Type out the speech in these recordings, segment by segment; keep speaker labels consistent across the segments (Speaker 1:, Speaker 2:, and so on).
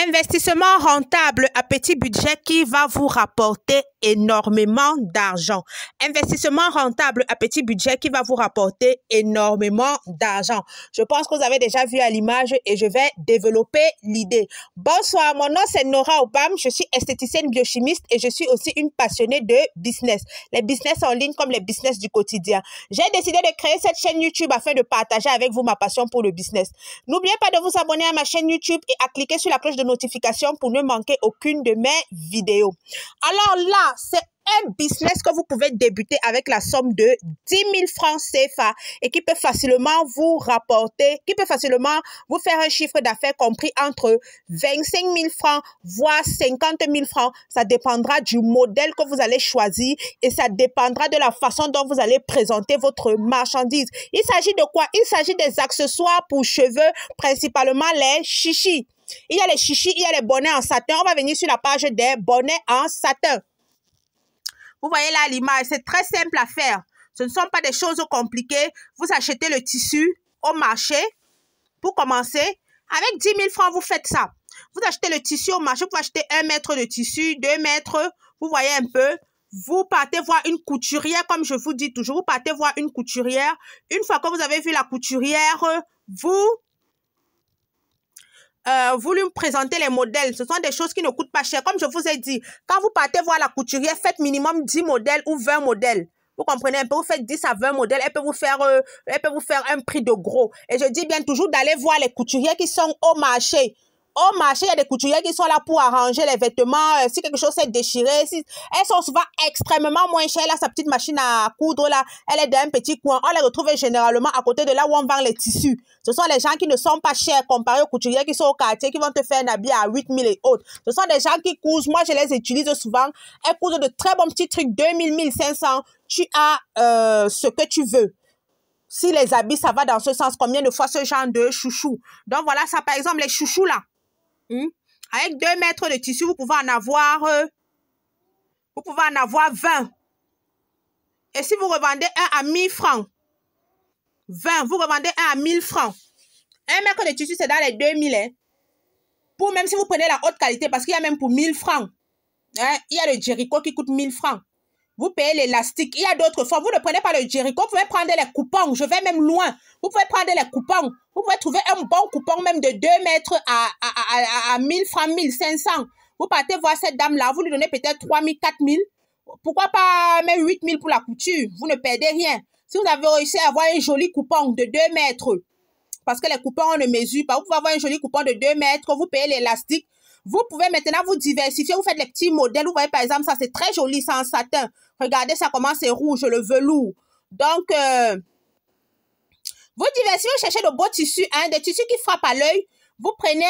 Speaker 1: Investissement rentable à petit budget qui va vous rapporter énormément d'argent. Investissement rentable à petit budget qui va vous rapporter énormément d'argent. Je pense que vous avez déjà vu à l'image et je vais développer l'idée. Bonsoir, mon nom c'est Nora Obam, je suis esthéticienne biochimiste et je suis aussi une passionnée de business. Les business en ligne comme les business du quotidien. J'ai décidé de créer cette chaîne YouTube afin de partager avec vous ma passion pour le business. N'oubliez pas de vous abonner à ma chaîne YouTube et à cliquer sur la cloche de notification pour ne manquer aucune de mes vidéos. Alors là, c'est un business que vous pouvez débuter avec la somme de 10 000 francs CFA et qui peut facilement vous rapporter, qui peut facilement vous faire un chiffre d'affaires compris entre 25 000 francs voire 50 000 francs. Ça dépendra du modèle que vous allez choisir et ça dépendra de la façon dont vous allez présenter votre marchandise. Il s'agit de quoi? Il s'agit des accessoires pour cheveux, principalement les chichis. Il y a les chichis, il y a les bonnets en satin. On va venir sur la page des bonnets en satin. Vous voyez là l'image, c'est très simple à faire. Ce ne sont pas des choses compliquées. Vous achetez le tissu au marché pour commencer. Avec 10 000 francs, vous faites ça. Vous achetez le tissu au marché, vous pouvez acheter 1 mètre de tissu, 2 mètres. Vous voyez un peu. Vous partez voir une couturière, comme je vous dis toujours. Vous partez voir une couturière. Une fois que vous avez vu la couturière, vous lui présentez les modèles. Ce sont des choses qui ne coûtent pas cher. Comme je vous ai dit, quand vous partez voir la couturière, faites minimum 10 modèles ou 20 modèles. Vous comprenez un peu, vous faites 10 à 20 modèles, elle peut vous faire un prix de gros. Et je dis bien toujours d'aller voir les couturières qui sont au marché. Au marché, il y a des couturières qui sont là pour arranger les vêtements. Si quelque chose s'est déchiré, elles sont souvent extrêmement moins chères. Elle a sa petite machine à coudre là. Elle est dans un petit coin. On les retrouve généralement à côté de là où on vend les tissus. Ce sont les gens qui ne sont pas chers comparés aux couturières qui sont au quartier, qui vont te faire un habit à 8 000 et autres. Ce sont des gens qui cousent. Moi, je les utilise souvent. Elles cousent de très bons petits trucs. 2 000, 1 500. Tu as ce que tu veux. Si les habits, ça va dans ce sens. Combien de fois ce genre de chouchou? Donc voilà, ça par exemple, les chouchous là. Avec 2 mètres de tissu, vous pouvez en avoir 20. Et si vous revendez un à 1 000 francs, 20, vous revendez un à 1 000 francs. 1 mètre de tissu, c'est dans les 2 000. Hein. Pour même si vous prenez la haute qualité, parce qu'il y a même pour 1 000 francs. Hein, il y a le Jericho qui coûte 1 000 francs. Vous payez l'élastique. Il y a d'autres formes. Vous ne prenez pas le Jericho. Vous pouvez prendre les coupons. Je vais même loin. Vous pouvez prendre les coupons. Vous pouvez trouver un bon coupon même de 2 mètres à 1 000 francs, 1 500. Vous partez voir cette dame-là. Vous lui donnez peut-être 3 000, 4 000. Pourquoi pas même 8 000 pour la couture? Vous ne perdez rien. Si vous avez réussi à avoir un joli coupon de 2 mètres, parce que les coupons, on ne mesure pas. Vous pouvez avoir un joli coupon de 2 mètres. Vous payez l'élastique. Vous pouvez maintenant vous diversifier. Vous faites les petits modèles. Vous voyez, par exemple, ça, c'est très joli. C'est en satin. Regardez ça, comment c'est rouge, le velours. Donc, vous diversifiez, vous cherchez de beaux tissus, hein, des tissus qui frappent à l'œil. Vous prenez,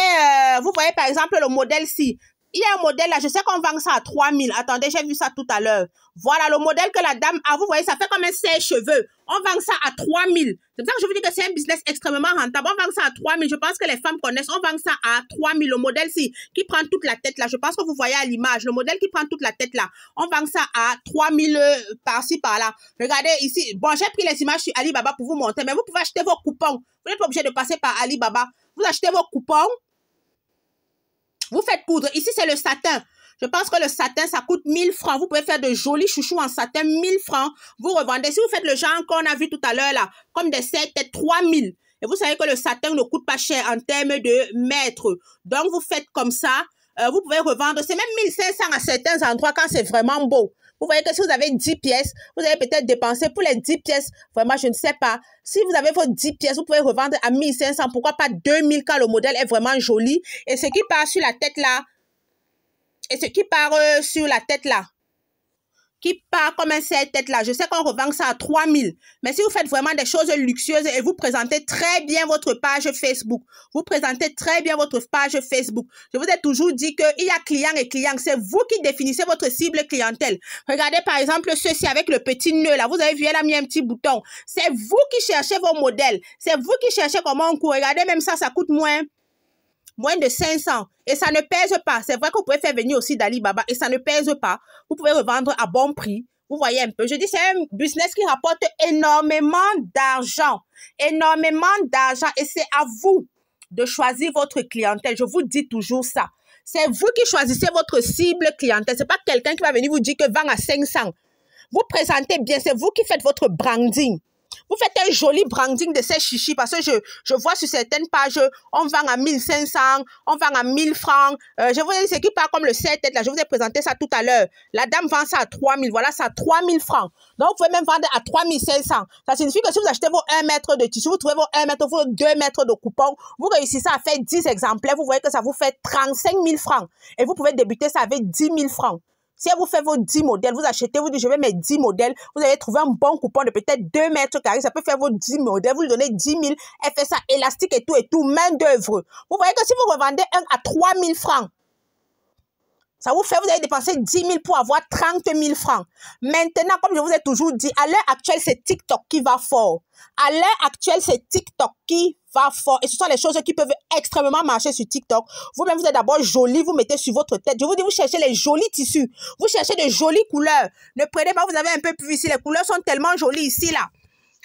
Speaker 1: vous voyez, par exemple, le modèle-ci. Il y a un modèle là, je sais qu'on vend ça à 3 000. Attendez, j'ai vu ça tout à l'heure. Voilà le modèle que la dame a. Vous voyez, ça fait comme un sèche-cheveux. On vend ça à 3 000. C'est pour ça que je vous dis que c'est un business extrêmement rentable. On vend ça à 3 000. Je pense que les femmes connaissent. On vend ça à 3 000. Le modèle-ci qui prend toute la tête là. Je pense que vous voyez à l'image. Le modèle qui prend toute la tête là. On vend ça à 3 000 par-ci, par-là. Regardez ici. Bon, j'ai pris les images sur Alibaba pour vous montrer. Mais vous pouvez acheter vos coupons. Vous n'êtes pas obligé de passer par Alibaba. Vous achetez vos coupons. Vous faites coudre. Ici, c'est le satin. Je pense que le satin, ça coûte 1 000 francs. Vous pouvez faire de jolis chouchous en satin, 1 000 francs. Vous revendez. Si vous faites le genre qu'on a vu tout à l'heure là, comme des sets, peut-être 3 000. Et vous savez que le satin ne coûte pas cher en termes de mètres. Donc, vous faites comme ça. Vous pouvez revendre. C'est même 1 500 à certains endroits quand c'est vraiment beau. Vous voyez que si vous avez 10 pièces, vous allez peut-être dépenser pour les 10 pièces. Vraiment, je ne sais pas. Si vous avez vos 10 pièces, vous pouvez revendre à 1 500. Pourquoi pas 2 000 quand le modèle est vraiment joli. Et ce qui part sur la tête là, qui part comme un serre-tête là. Je sais qu'on revend ça à 3 000. Mais si vous faites vraiment des choses luxueuses et vous présentez très bien votre page Facebook, je vous ai toujours dit qu'il y a client et client. C'est vous qui définissez votre cible clientèle. Regardez par exemple ceci avec le petit nœud là. Vous avez vu, elle a mis un petit bouton. C'est vous qui cherchez vos modèles. C'est vous qui cherchez comment on court. Regardez, même ça coûte moins de 500 et ça ne pèse pas. C'est vrai que vous pouvez faire venir aussi d'Alibaba et ça ne pèse pas. Vous pouvez revendre à bon prix. Vous voyez un peu. Je dis, c'est un business qui rapporte énormément d'argent. Énormément d'argent et c'est à vous de choisir votre clientèle. Je vous dis toujours ça. C'est vous qui choisissez votre cible clientèle. C'est pas quelqu'un qui va venir vous dire que vend à 500. Vous présentez bien, c'est vous qui faites votre branding. Vous faites un joli branding de ces chichis parce que je vois sur certaines pages, on vend à 1500, on vend à 1000 francs. Je vous ai dit ce qui part comme le 7 têtes là, je vous ai présenté ça tout à l'heure. La dame vend ça à 3000, voilà, ça à 3000 francs. Donc, vous pouvez même vendre à 3500. Ça signifie que si vous achetez vos 1 mètre de tissu, vous trouvez vos 1 mètre, vos 2 mètres de coupons, vous réussissez à faire 10 exemplaires, vous voyez que ça vous fait 35 000 francs. Et vous pouvez débuter ça avec 10 000 francs. Si vous faites vos 10 modèles, vous achetez, vous dites, je vais mettre 10 modèles, vous allez trouver un bon coupon de peut-être 2 mètres carrés, ça peut faire vos 10 modèles, vous lui donnez 10 000, elle fait ça élastique et tout, main d'œuvre. Vous voyez que si vous revendez un à 3 000 francs, ça vous fait, vous allez dépenser 10 000 pour avoir 30 000 francs. Maintenant, comme je vous ai toujours dit, à l'heure actuelle, c'est TikTok qui va fort. À l'heure actuelle, c'est TikTok qui va fort. Et ce sont les choses qui peuvent extrêmement marcher sur TikTok. Vous-même, vous êtes d'abord jolie, vous mettez sur votre tête. Je vous dis, vous cherchez les jolis tissus. Vous cherchez de jolies couleurs. Ne prenez pas, vous avez un peu plus ici. Les couleurs sont tellement jolies ici, là.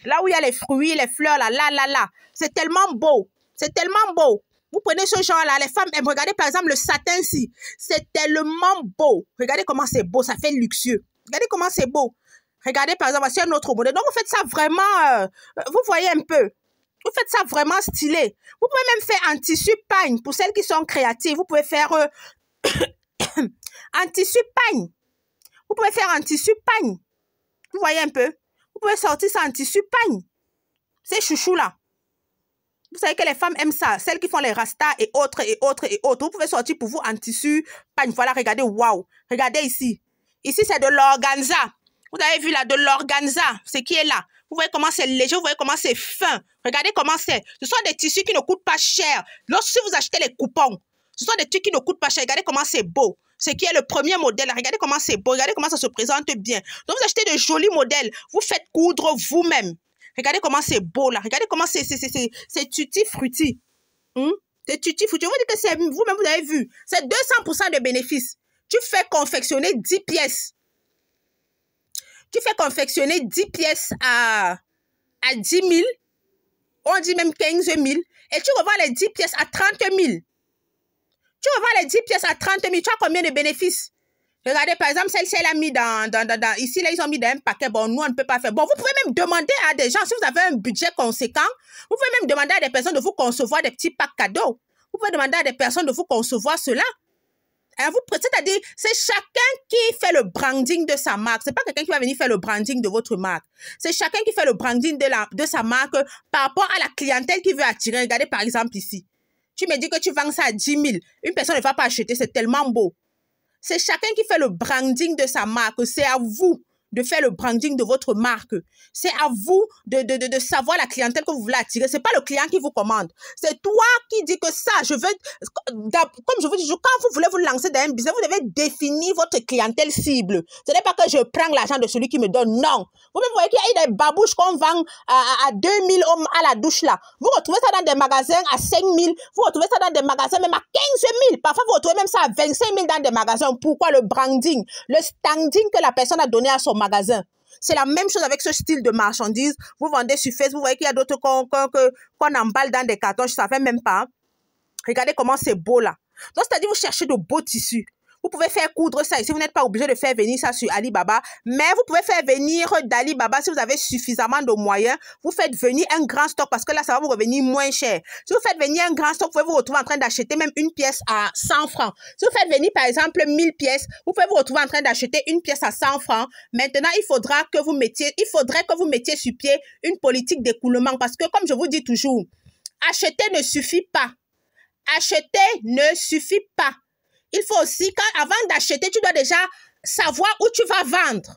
Speaker 1: Là où il y a les fruits, les fleurs, là. C'est tellement beau. C'est tellement beau. Vous prenez ce genre-là, les femmes aiment. Regardez par exemple le satin-ci. C'est tellement beau. Regardez comment c'est beau, ça fait luxueux. Regardez comment c'est beau. Regardez par exemple, c'est un autre modèle. Donc vous faites ça vraiment, vous voyez un peu. Vous faites ça vraiment stylé. Vous pouvez même faire en tissu pagne pour celles qui sont créatives. Vous pouvez faire en tissu pagne. Vous pouvez faire en tissu pagne. Vous voyez un peu. Vous pouvez sortir ça en tissu pagne. C'est chouchou là. Vous savez que les femmes aiment ça. Celles qui font les rastas et autres, et autres, et autres. Vous pouvez sortir pour vous en tissu pagne. Voilà, regardez, waouh. Regardez ici. Ici, c'est de l'organza. Vous avez vu là, de l'organza. Ce qui est là. Vous voyez comment c'est léger, vous voyez comment c'est fin. Regardez comment c'est. Ce sont des tissus qui ne coûtent pas cher. Lorsque vous achetez les coupons, ce sont des trucs qui ne coûtent pas cher. Regardez comment c'est beau. Ce qui est le premier modèle. Regardez comment c'est beau. Regardez comment ça se présente bien. Donc, vous achetez de jolis modèles. Vous faites coudre vous-même. Regardez comment c'est beau là. Regardez comment c'est tutti frutti. C'est tutti frutti. Je vous dis que c'est vous-même, vous avez vu. C'est 200% de bénéfices. Tu fais confectionner 10 pièces. Tu fais confectionner 10 pièces à 10 000. On dit même 15 000. Et tu revends les 10 pièces à 30 000. Tu revends les 10 pièces à 30 000. Tu as combien de bénéfices? Regardez, par exemple, celle-ci, elle a mis ici, là, ils ont mis dans un paquet. Bon, nous, on ne peut pas faire. Bon, vous pouvez même demander à des gens, si vous avez un budget conséquent, vous pouvez même demander à des personnes de vous concevoir des petits packs cadeaux. Vous pouvez demander à des personnes de vous concevoir cela. Hein, c'est-à-dire, c'est chacun qui fait le branding de sa marque. C'est pas quelqu'un qui va venir faire le branding de votre marque. C'est chacun qui fait le branding de sa marque par rapport à la clientèle qui veut attirer. Regardez, par exemple, ici. Tu me dis que tu vends ça à 10 000. Une personne ne va pas acheter. C'est tellement beau. C'est chacun qui fait le branding de sa marque. C'est à vous de faire le branding de votre marque. C'est à vous de savoir la clientèle que vous voulez attirer. C'est pas le client qui vous commande. C'est toi qui dis que ça, je veux... Comme je vous dis, quand vous voulez vous lancer dans un business, vous devez définir votre clientèle cible. Ce n'est pas que je prends l'argent de celui qui me donne. Non. Vous voyez qu'il y a des babouches qu'on vend à 2 000 à la douche là. Vous retrouvez ça dans des magasins à 5 000. Vous retrouvez ça dans des magasins même à 15 000. Parfois, vous retrouvez même ça à 25 000 dans des magasins. Pourquoi le branding? Le standing que la personne a donné à son magasin. C'est la même chose avec ce style de marchandises. Vous vendez sur Facebook, vous voyez qu'il y a d'autres qu'on emballe dans des cartons, je ne savais même pas. Regardez comment c'est beau là. Donc, c'est-à-dire vous cherchez de beaux tissus. Vous pouvez faire coudre ça ici. Vous n'êtes pas obligé de faire venir ça sur Alibaba. Mais vous pouvez faire venir d'Alibaba si vous avez suffisamment de moyens. Vous faites venir un grand stock parce que là, ça va vous revenir moins cher. Si vous faites venir un grand stock, vous pouvez vous retrouver en train d'acheter même une pièce à 100 francs. Si vous faites venir, par exemple, 1000 pièces, vous pouvez vous retrouver en train d'acheter une pièce à 100 francs. Maintenant, il faudrait que vous mettiez sur pied une politique d'écoulement parce que, comme je vous dis toujours, acheter ne suffit pas. Acheter ne suffit pas. Il faut aussi, avant d'acheter, tu dois déjà savoir où tu vas vendre.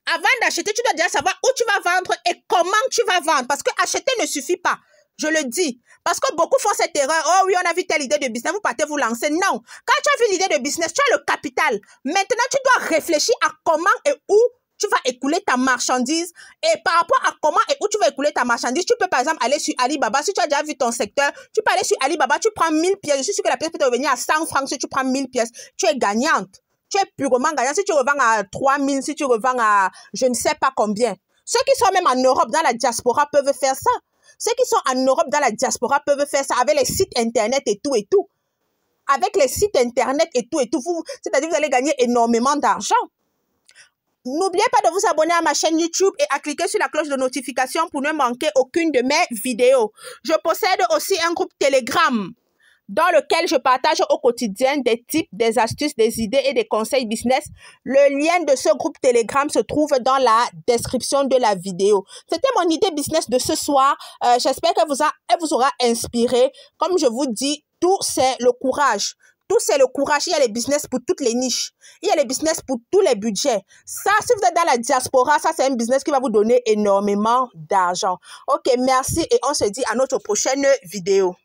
Speaker 1: Avant d'acheter, tu dois déjà savoir où tu vas vendre et comment tu vas vendre. Parce que acheter ne suffit pas. Je le dis. Parce que beaucoup font cette erreur. Oh oui, on a vu telle idée de business, vous partez vous lancer. Non. Quand tu as vu l'idée de business, tu as le capital. Maintenant, tu dois réfléchir à comment et où tu vas écouler ta marchandise. Et par rapport à comment et où tu vas écouler ta marchandise, tu peux par exemple aller sur Alibaba. Si tu as déjà vu ton secteur, tu peux aller sur Alibaba, tu prends 1000 pièces. Je suis sûre que la pièce peut te revenir à 100 francs si tu prends 1000 pièces. Tu es gagnante. Tu es purement gagnante. Si tu revends à 3000, si tu revends à je ne sais pas combien. Ceux qui sont même en Europe, dans la diaspora, peuvent faire ça. Ceux qui sont en Europe, dans la diaspora, peuvent faire ça avec les sites internet et tout et tout. avec les sites internet et tout, c'est-à-dire vous allez gagner énormément d'argent. N'oubliez pas de vous abonner à ma chaîne YouTube et à cliquer sur la cloche de notification pour ne manquer aucune de mes vidéos. Je possède aussi un groupe Telegram dans lequel je partage au quotidien des tips, des astuces, des idées et des conseils business. Le lien de ce groupe Telegram se trouve dans la description de la vidéo. C'était mon idée business de ce soir. J'espère qu'elle vous aura inspiré. Comme je vous dis, tout c'est le courage. Tout c'est le courage. Il y a les business pour toutes les niches. Il y a les business pour tous les budgets. Ça, si vous êtes dans la diaspora, ça c'est un business qui va vous donner énormément d'argent. Ok, merci et on se dit à notre prochaine vidéo.